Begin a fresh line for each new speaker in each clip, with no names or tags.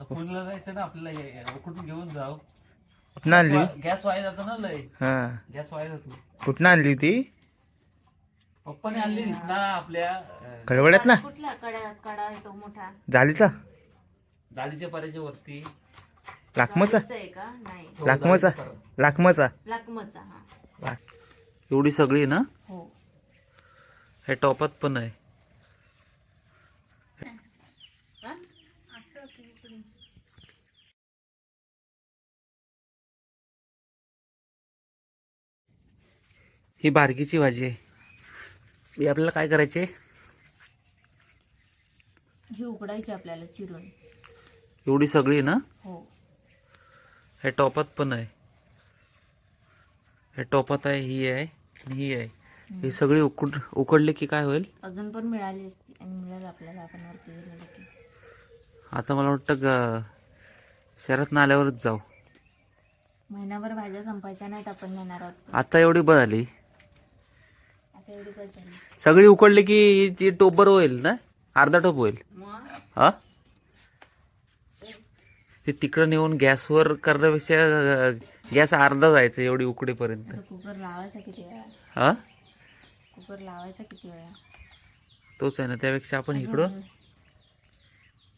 पुण्याला जायचं ना आपल्याला, कुठून घेऊन जाऊ.
कुठं आणली?
गॅस वाया जातो ना लय.
हा,
गॅस वाया जातो.
कुठं आणली होती?
पप्पाने आणली ना आपल्या
कळवड्यात ना?
कुठला कडा कडा येतो मोठा
जालीचा?
दाढीच्या पाऱ्याच्या वरती.
लाखमचा?
गाडीचा आहे का? नाही
हो,
लाखमचा?
दाढीच्या पारा.
लाखमचा?
लाकमचा. हा
एवढी सगळी ना.
हो.
हे टॉपात पण आहे. ही बारकीची भाजी आहे. ही आपल्याला काय करायचे?
ही उकडायची आपल्याला चिरून.
एवढी सगळी ना.
हो.
हे टॉपात पण आहे. हे टॉपात आहे, ही आहे आणि ही आहे. ही सगळी उकडली की काय होईल?
अजून पण मिळाली असती आणि मिळेल आपल्याला, आपण वरती गेलेलं की.
आता मला वाटतं शहरात आल्यावरच जाऊ.
महिनाभर भाज्या संपायच्या नाहीत, आपण नेणार आहोत.
आता एवढी बरं आली.
आता एवढी बस झाली.
सगळी उकडली की ती टोपर होईल ना, अर्धा टोप होईल.
मग
हा, ते तिकडं नेऊन गॅसवर करण्यापेक्षा गॅस अर्धा जायचं एवढी उकडीपर्यंत.
आता कुकर लावायचा किती वेळा?
हा,
कुकर लावायचा किती वेळा?
तोच आहे ना.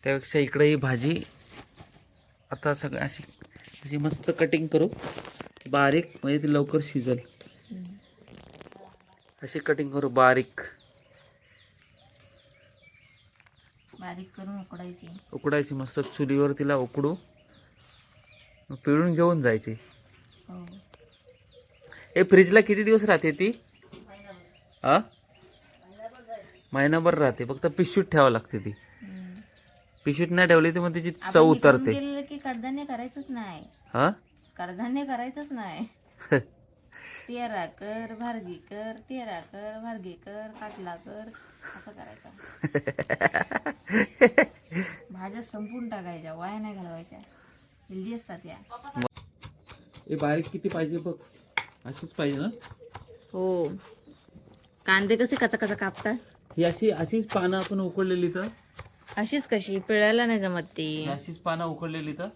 त्यापेक्षा इकडं ही भाजी आता सगळं अशी मस्त कटिंग करू बारीक, म्हणजे ती लवकर शिजल. अशी कटिंग करू बारीक
बारीक करून
उकडायची मस्त चुलीवर तिला उकडू, मग पिळून घेऊन जायची.
हो.
ए, फ्रीजला किती दिवस राहते ती? हा, महिनाभर राहते. फक्त पिशवीत ठेवावं लागते ती. पिशवीत नाही ठेवली तर मग त्याची चव उतरते.
गेलेलं की कडधान्य करायचंच नाही.
हा,
कडधान्य करायचंच नाही. तेरा कर भारगी कर, तेरा कर भारगी कर, काटला कर, असं करायचं. भाज्या संपून टाकायच्या, वाया नाही घालवायच्या. हेल्दी असतात या.
ए, बारीक किती पाहिजे बघ. अशीच पाहिजे ना.
हो. कांदे कसे कचा कचा कापतात?
ही अशीच पानं आपण उकडलेली तर.
अशीच कशी? पिळायला नाही जमत ती.
अशीच पानं उकडलेली तर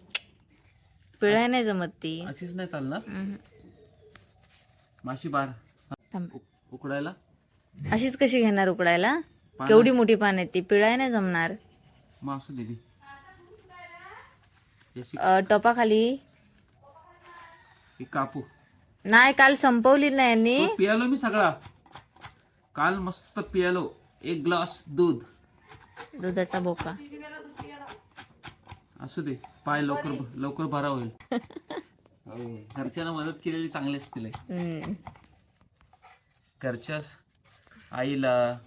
पिळायला नाही जमत ती.
अशीच नाही चालणार.
हम्म.
माशी बार
थांब.
उकडायला.
अशीच कशी घेणार उकडायला?
पानं.
केवढी मोठी पान आहेत ती, पिळायला नाही जमणार.
मग असू दे ती.
टोपाखाली
ही कापू.
नाही, काल संपवली नाही यांनी.
तो पियालो मी सगळा. काल मस्त पियालो. 1 ग्लास दूध.
दुधाचा बोका.
असू दे, पाय लवकर भरा होईल. घरच्यांना मदत केलेली चांगली असतील. घरच्या आईला,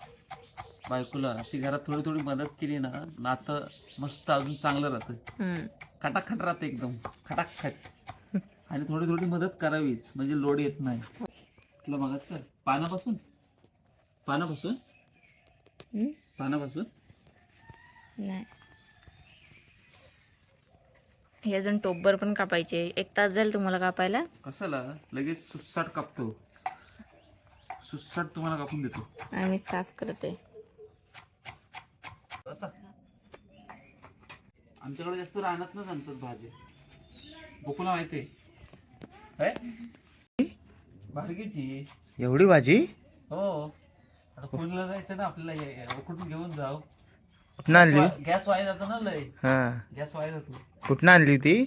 बायकोला अशी घरात थोडी थोडी मदत केली ना, नातं मस्त अजून चांगलं राहतं. खटाखट राहतं एकदम खटाखट. आणि थोडी थोडी मदत करावीच, म्हणजे लोड येत नाही. तुला बघायचं पानापासून
नाही, हे अजून टोबर पण कापायचे. 1 तास जाईल तुम्हाला कापायला.
कशाला लगेच सुसाट कापतो. सुसाट तुम्हाला कापून देतो.
आम्ही साफ करते.
आमच्याकडे जास्त रानातच आणतात भाज्या. बोकुला माहिती आहे बारकीची.
एवढी भाजी?
हो, आता पुण्याला जायचं ना आपल्याला, कुठून घेऊन जाऊ.
कुठं आणली?
गॅस वाया जातो ना लय.
हा,
गॅस वाया जातो.
कुठं आणली होती?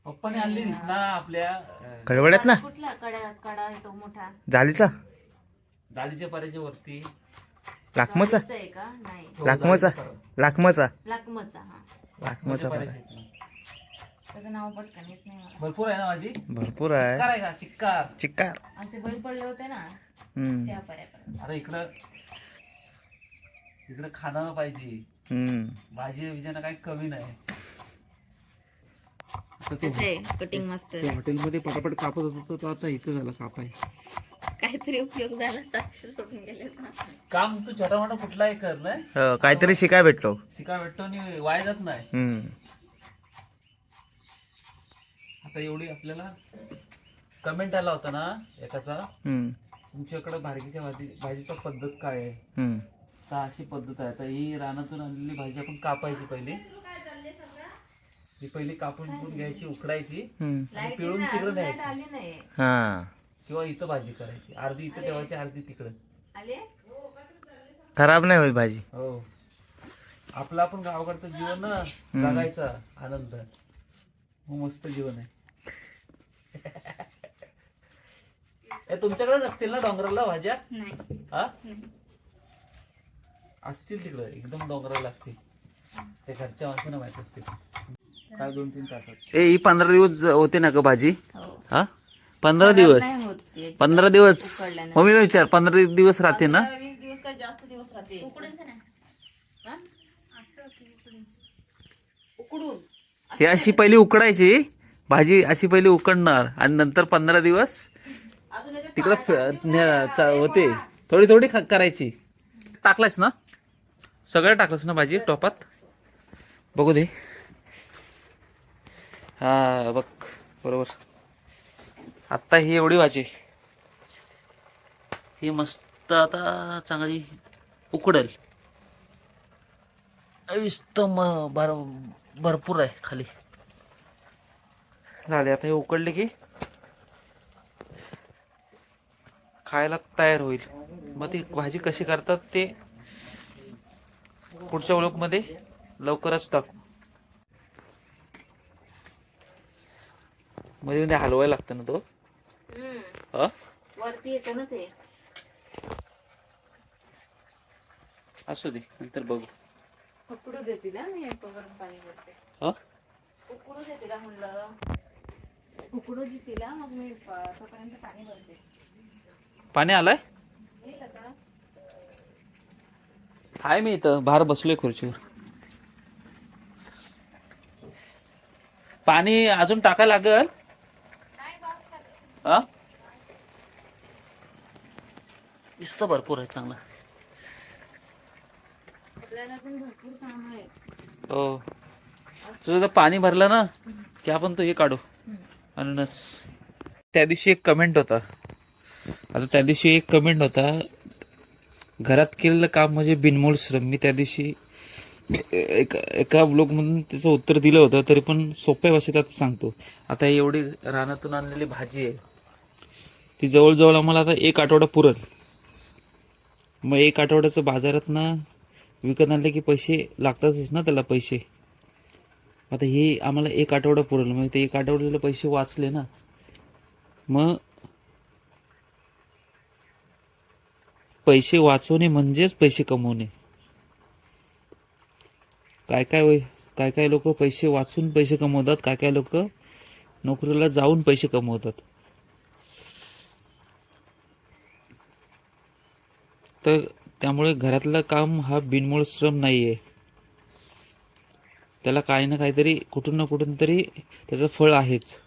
पप्पाने आणली ना आपल्या
कळवड्यात ना?
कुठला कडा येतो मोठा?
जालीचा?
दाढीच्या पाऱ्याच्या वरती.
लाखमचा?
आहे का? नाही,
हो,
लाखमचा?
दाढीच्या पारा.
लाखमचा?
लाकमचा. हा,
लाखमचा
पाऱ्याच्या
पारा.
आहेत ना.
त्याचं नाव पटकन येत नाही मला.
भरपूर आहे ना माझी.
भरपूर आहे.
चिक्कार आहे का? चिक्कार.
चिक्कार.
आमचे बैल पडले होते ना,
हम्म.
त्या पर्यंत.
अरे इकडं खाणं पाहिजे. भाजी विजेना काही कमी नाही.
कसं कटिंग मस्त आहे.
हॉटेलमध्ये पटापट कापत होतो तो आता इथं झाला कापाय.
काहीतरी उपयोग झाला. 700 सोडून गेले ना.
काम तू छोटा मोठा कुठलाही कर ना,
हो, काहीतरी शिकाय भेटलो.
शिका भेटतो आणि वाया जात नाही. आता एवढी आपल्याला कमेंट आला होता ना एकाचा, तुमच्याकडे भाजीच्या भाजीचा पद्धत काय आहे. तर अशी पद्धत आहे. आता ही रानातून आणलेली भाजी आपण कापायची पहिले. ती पहिली कापून घ्यायची, उकडायची
हम्म.
आणि पिळून तिकडे न्यायची
आली नाही
हा
किंवा इथं भाजी करायची, अर्धी इथं ठेवायची अर्धी तिकडे.
आले
खराब नाही होईल भाजी.
हो आपलं आपण गावाकडचं जीवन ना जगायचा आनंद, मस्त जीवन आहे. ए, तुमच्याकडे नसतील ना डोंगराला भाज्या? हा असतील तिकडे, एकदम डोंगराला असतील, ते घरच्या माणसांना माहित असतील. काय 2-3 तासात
ए ही 15 दिवस होते ना ग भाजी?
हो.
हा 15 दिवस,
नाही होत ते.
15 दिवस.
उकडल्यानंतर.
मम्मीला विचार 15 दिवस राहते ना?
20 दिवस काय जास्त दिवस राहते. उकडून
ही अशी पहिली उकडायची भाजी, अशी पहिली उकडणार आणि नंतर 15 दिवस
अजून याच्यात
तिकडं होते. थोडी थोडी करायची. टाकलास ना सगळं, टाकलंस ना भाजी टोपात? बघू दे. हा बघ बरोबर. आत्ता ही एवढी भाजी, ही मस्त आता चांगली उकडल. भरपूर आहे खाली. झाले आता हे उकडले की खायला तयार होईल. मग ती भाजी कशी करतात ते पुढच्या व्लॉगमध्ये लवकरच टाकू. मध्ये हलवायला लागतं ना तो. हा
वरती येतं ना ते.
असू दे नंतर बघू.
उकडू देतील ना, मी तोपर्यंत पाणी भरते.
हा
उकडू देतील म्हणलं, उकडू देतील मग मी तोपर्यंत पाणी भरते.
पाणी आलंय?
येईल आता.
हाय मी इथं बाहेर बसलोय खुर्चीवर. पाणी अजून टाकायला लागल. हा नुसतं भरपूर आहे चांगला.
आपल्याला पण भरपूर काम आहे.
हो तुझं जर पाणी भरलं ना की आपण तो हे काढू अननस. त्या दिवशी एक कमेंट होता, घरात केलेलं काम म्हणजे बिनमोल श्रम. मी त्या दिवशी एका व्लॉग मधून त्याचं उत्तर दिलं होतं, तरी पण सोप्या भाषेत आता सांगतो. आता एवढी रानातून आणलेली भाजी आहे, ती जवळजवळ आम्हाला आता 1 आठवडा पुरल. मग 1 आठवड्याचं बाजारात ना विकत आणले की पैसे लागतातच ना त्याला पैसे. आता हे आम्हाला 1 आठवडा पुरल, मग ते 1 आठवड्याला पैसे वाचले ना. मग पैसे वाचवणे म्हणजेच पैसे कमवणे. काय काय लोक पैसे वाचून पैसे कमवतात, काय लोक नोकरीला जाऊन पैसे कमवतात. तर त्यामुळे घरातलं काम हा बिनमोल श्रम नाहीये. त्याला काही ना काहीतरी कुठून ना कुठून तरी त्याचं फळ आहेच.